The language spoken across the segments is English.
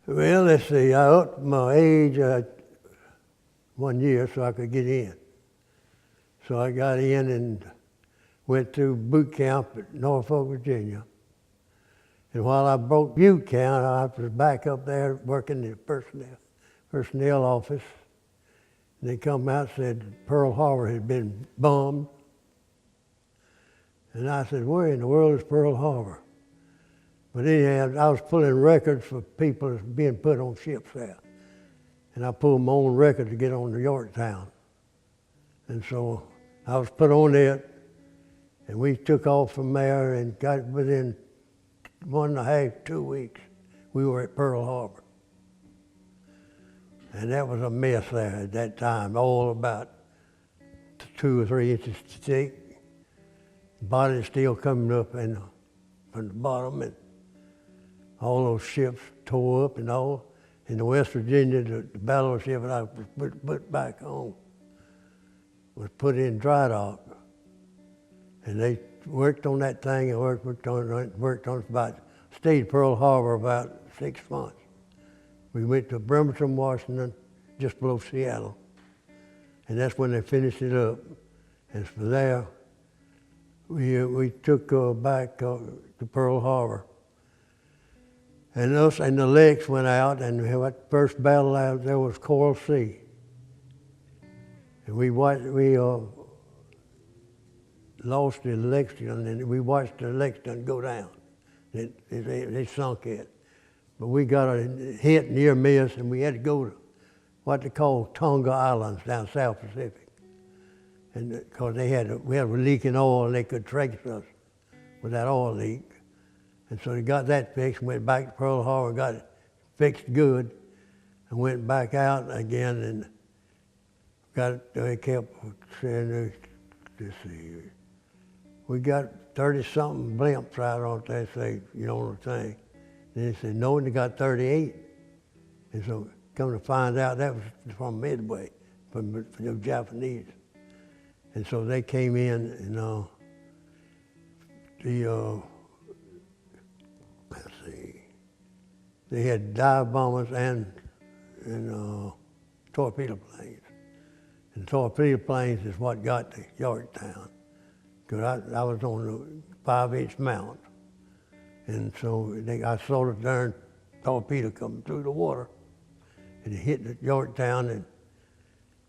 Well, let's see, I upped my age 1 year so I could get in. So I got in and went to boot camp at Norfolk, Virginia. And while I broke boot camp, I was back up there working in the personnel office. And they come out and said Pearl Harbor had been bombed. And I said, where in the world is Pearl Harbor? But anyhow, I was pulling records for people being put on ships there. And I pulled my own record to get on to Yorktown. And so I was put on it, and we took off from there and got within 1.5, 2 weeks, we were at Pearl Harbor. And that was a mess there at that time, all about 2 or 3 inches thick. Body still coming up from the bottom, and all those ships tore up and all. In the West Virginia, the battleship that I was put back on was put in dry dock. And they worked on that thing and worked on it stayed at Pearl Harbor about 6 months. We went to Bremerton, Washington, just below Seattle. And that's when they finished it up. And from there, we took back to Pearl Harbor. And us and the Lex went out, and that first battle out there was Coral Sea. And we lost the Lexington, and we watched the Lexington go down. They sunk it. But we got a hit near miss, and we had to go to what they call Tonga Islands down South Pacific. And because we had leaking oil, and they could trace us with that oil leak. And so they got that fixed, went back to Pearl Harbor, got it fixed good, and went back out again, and they kept saying, let's see, we got 30-something blimps out on there, say, you know the thing. And they said, no, and they got 38. And so come to find out, that was from Midway, from the Japanese. And so they came in, and let's see, they had dive bombers and torpedo planes. And torpedo planes is what got to Yorktown, because I was on a 5-inch mount. And so I saw the darn torpedo coming through the water, and it hit the Yorktown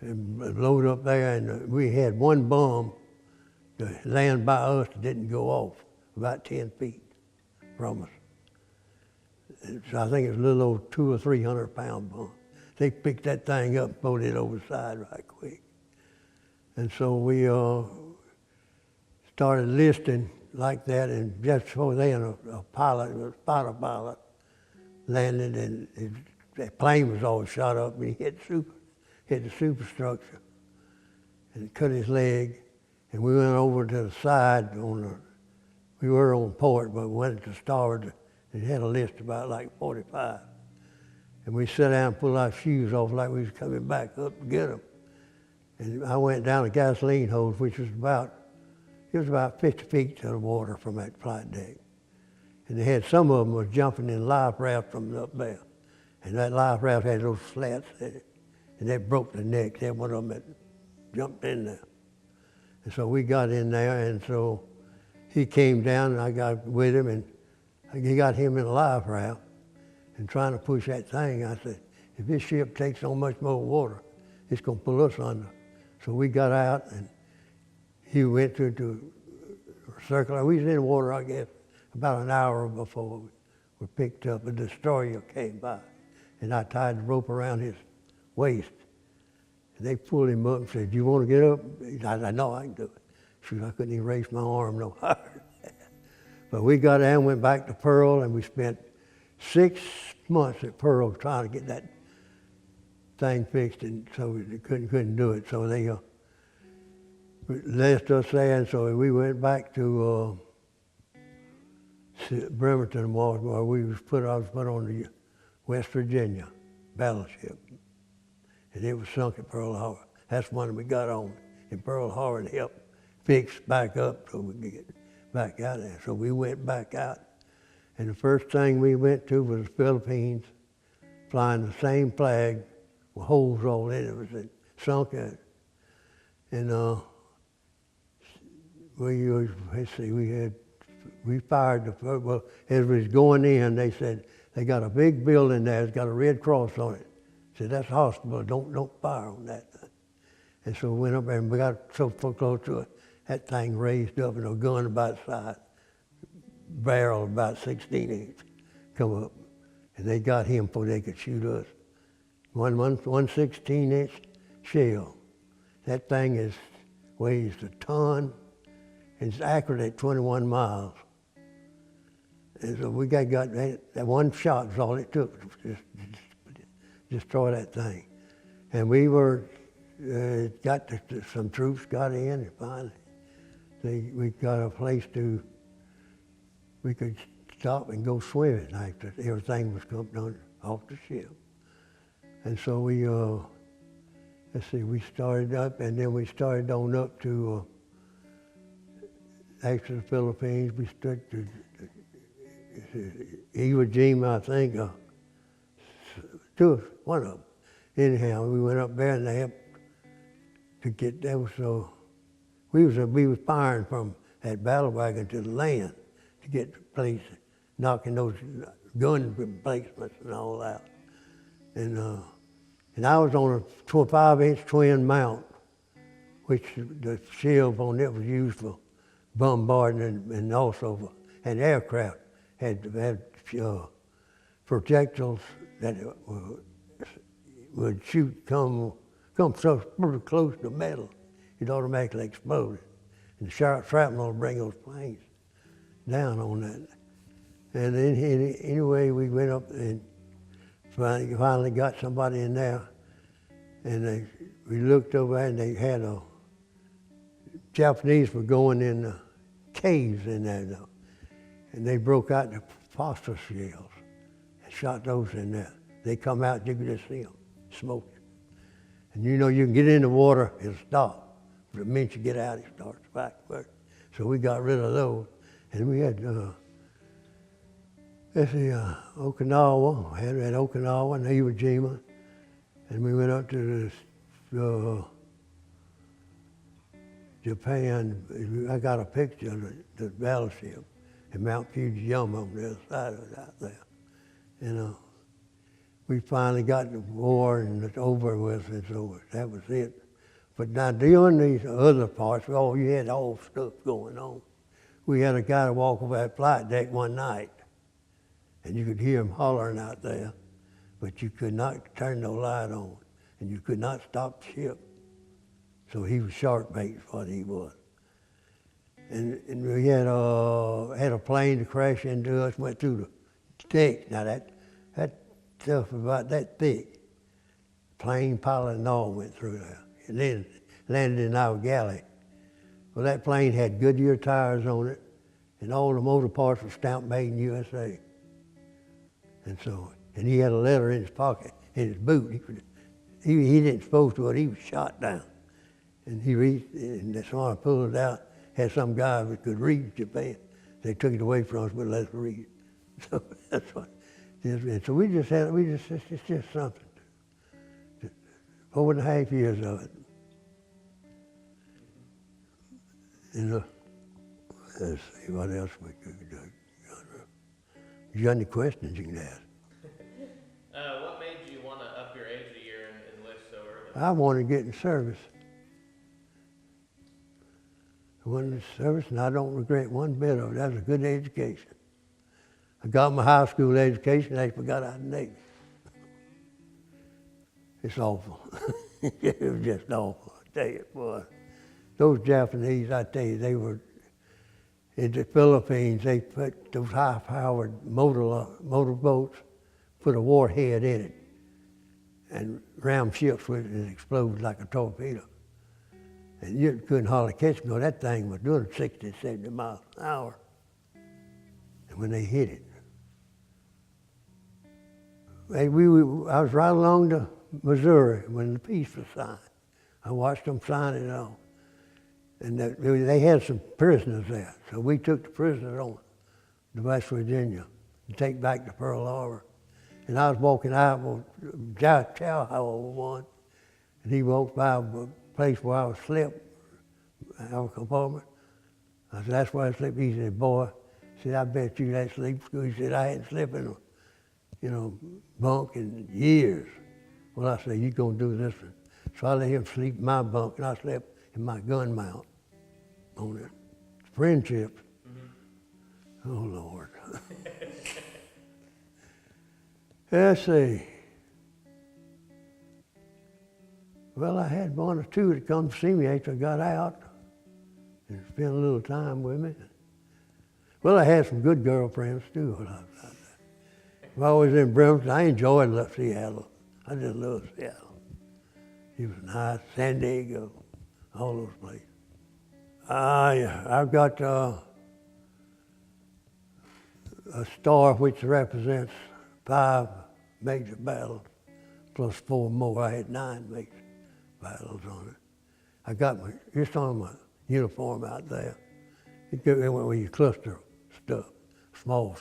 and blowed up there, and we had one bomb that landed by us that didn't go off, about 10 feet from us. So I think it was a little over 200 or 300 pound bomb. They picked that thing up and pulled it over the side right quick. And so we started listing like that, and just before then a fighter pilot landed, and the plane was all shot up, and he hit the superstructure and cut his leg. And we went over to the side we were on port, but we went to starboard. It had a list about like 45. And we sat down and pulled our shoes off like we was coming back up to get them. And I went down a gasoline hose, which was about 50 feet to the water from that flight deck. And they had some of them was jumping in life raft from up there. And that life raft had those slats in it. And they broke the neck. They had one of them that jumped in there. And so we got in there, and so he came down, and I got with him, and he got him in a life raft and trying to push that thing. I said, if this ship takes so much more water, it's going to pull us under. So we got out, and he went to a circle. We was in the water, I guess, about an hour before we picked up. A destroyer came by, and I tied the rope around his waist. And they pulled him up and said, do you want to get up? I said, no, I can do it. Shoot, I couldn't even raise my arm no higher. But we got down and went back to Pearl, and we spent 6 months at Pearl trying to get that thing fixed, and so we couldn't do it. So they left us there, and so we went back to Bremerton, where I was put on the West Virginia battleship, and it was sunk at Pearl Harbor. That's when we got on in Pearl Harbor and helped fix back up so we could get back out there. So we went back out, and the first thing we went to was the Philippines, flying the same flag with holes all in it. It was sunk in it. And we fired the first, well, as we was going in, they said, they got a big building there, it's got a red cross on it. Said, that's a hospital, don't fire on that. And so we went up there and we got so close to it, that thing raised up and a gun about the size, barrel about 16 inch, come up. And they got him before they could shoot us. One 16-inch shell. That thing weighs a ton. It's accurate at 21 miles. And so we got that one shot was all it took to destroy that thing. And we were, some troops got in and finally we got a place we could stop and go swimming after everything was come done off the ship. And so we, we started up and then we started on up to, after the Philippines, we stood to Iwo Jima, I think, one of them. Anyhow, we went up there and they helped to get, that was so, we was firing from that battle wagon to the land to get to places, knocking those gun emplacements and all that. And I was on a 5-inch twin mount, which the shield on it was used for bombarding and also for, and aircraft had projectiles that would shoot, come so pretty close to metal, it automatically exploded. And the shrapnel would bring those planes down on that. And then anyway, we went up and finally got somebody in there. And we looked over and they had Japanese were going in the caves in there though. And they broke out the phosphorus shells and shot those in there. They come out, you could just see them, smoke. And you know, you can get in the water, it'll stop. But the minute you get out, it starts back. So we got rid of those. And we had, Okinawa, had Okinawa and Iwo Jima. And we went up to Japan. I got a picture of the battleship and Mount Fujiyama on the other side of it out there. And we finally got the war and it's over with, it's over. That was it. But now during these other parts, you had all stuff going on. We had a guy to walk over that flight deck one night and you could hear him hollering out there, but you could not turn no light on and you could not stop the ship. So he was shark bait is what he was. And we had a plane to crash into us, went through the deck. Now that stuff was about that thick. Plane pilot and all went through there. And then landed in our galley. Well, that plane had Goodyear tires on it, and all the motor parts were stamped made in USA. And he had a letter in his pocket, in his boot. He didn't supposed to it, he was shot down. And he reached, and that's why I pulled it out, had some guy that could read Japan. They took it away from us, but let us read it. So that's what it is. So it's just something. 4.5 years of it. And let's see what else we could do. If you got any questions, you can ask. What made you want to up your age a year and enlist so early? I wanted to get in service. I went in service, and I don't regret one bit of it. That was a good education. I got my high school education, I forgot out of the Navy. It's awful. It was just awful, I tell you, boy. Those Japanese, I tell you, they were, in the Philippines, they put those high-powered motorboats, put a warhead in it, and rammed ships with it and it exploded like a torpedo. And you couldn't hardly catch them, that thing was doing 60, 70 miles an hour. And when they hit it, I was right along to Missouri when the peace was signed. I watched them sign it all. And they had some prisoners there. So we took the prisoners on to West Virginia to take back to Pearl Harbor. And I was walking out on chow hall one, and he walked by a place where I was slept, our compartment. I said, that's where I sleep. He said, boy, he said, I bet you that sleep school. He said, I hadn't slept in a, bunk in years. Well, I said, you gonna do this one. So I let him sleep in my bunk, and I slept in my gun mount on it. Friendships. Mm-hmm. Oh, Lord. Let's see. Well, I had one or two that come to see me after I got out and spent a little time with me. Well, I had some good girlfriends too. When I was in Bremerton, I enjoyed Seattle. I just love Seattle. It was nice. San Diego, all those places. I've got a star which represents 5 major battles plus 4 more. I had 9 major battles on it. I got just on my uniform out there. It went where you cluster stuff, small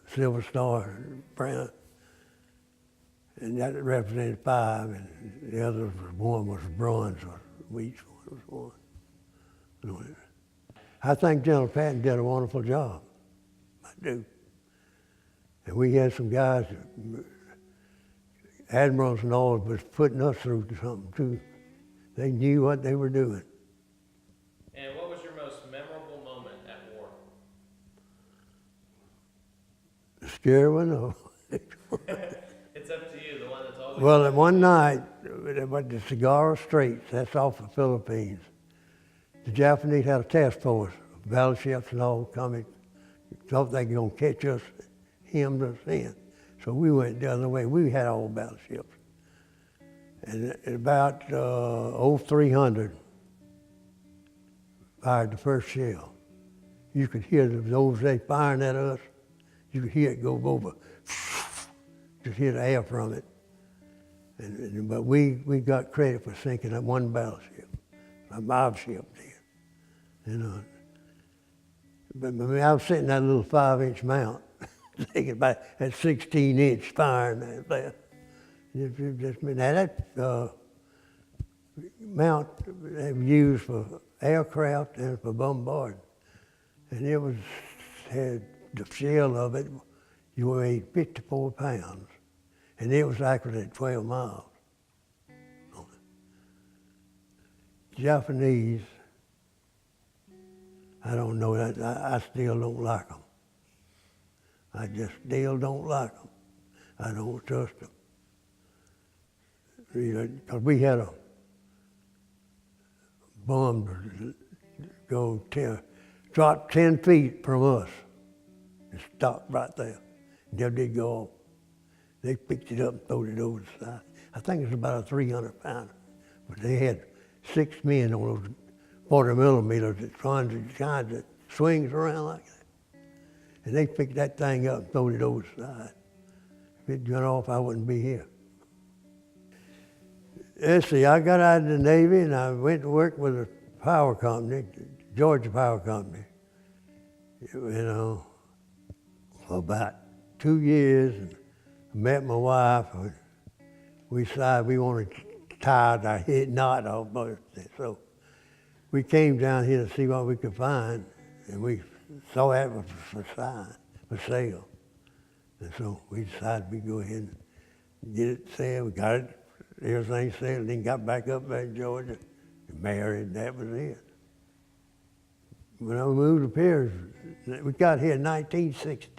silver star, brown, and that represented 5, and the other one was bronze, or each one was 1. I think General Patton did a wonderful job. I do. And we had some guys, admirals and all, was putting us through something too. They knew what they were doing. And what was your most memorable moment at war? The scary one? Or It's up to you, the one that's always... Well, one night, at the Cigarro Straits, that's off the Philippines, the Japanese had a task force, battleships and all coming, thought they were going to catch us, hemmed us in. So we went the other way. We had all battleships. And at about 0300, fired the first shell. You could hear those they firing at us. You could hear it go over. Just hear the air from it. But we got credit for sinking that one battleship, a mob ship did. But I was sitting in that little 5-inch mount, taking about that 16-inch firing that there. Now that mount they used for aircraft and for bombarding, and it had the shell of it. You weighed 54 pounds, and it was accurate at 12 miles. Japanese, I don't know that. I still don't like them. I just still don't like them. I don't trust them. Because we had a bomb dropped 10 feet from us and stopped right there. Never did go off. They picked it up and threw it over the side. I think it was about a 300-pounder, but they had 6 men on those 40 millimeters that swings around like that. And they picked that thing up and threw it over the side. If it went off, I wouldn't be here. Let's see, I got out of the Navy and I went to work with a power company, Georgia Power Company, for about 2 years, and met my wife. And we decided we wanted to tie our head knot off both. So we came down here to see what we could find, and we saw that was for sale. And so we decided we'd go ahead and get it sailed. We got it, everything sailed, then got back up there in Georgia, married, that was it. When I moved up here, we got here in 1960.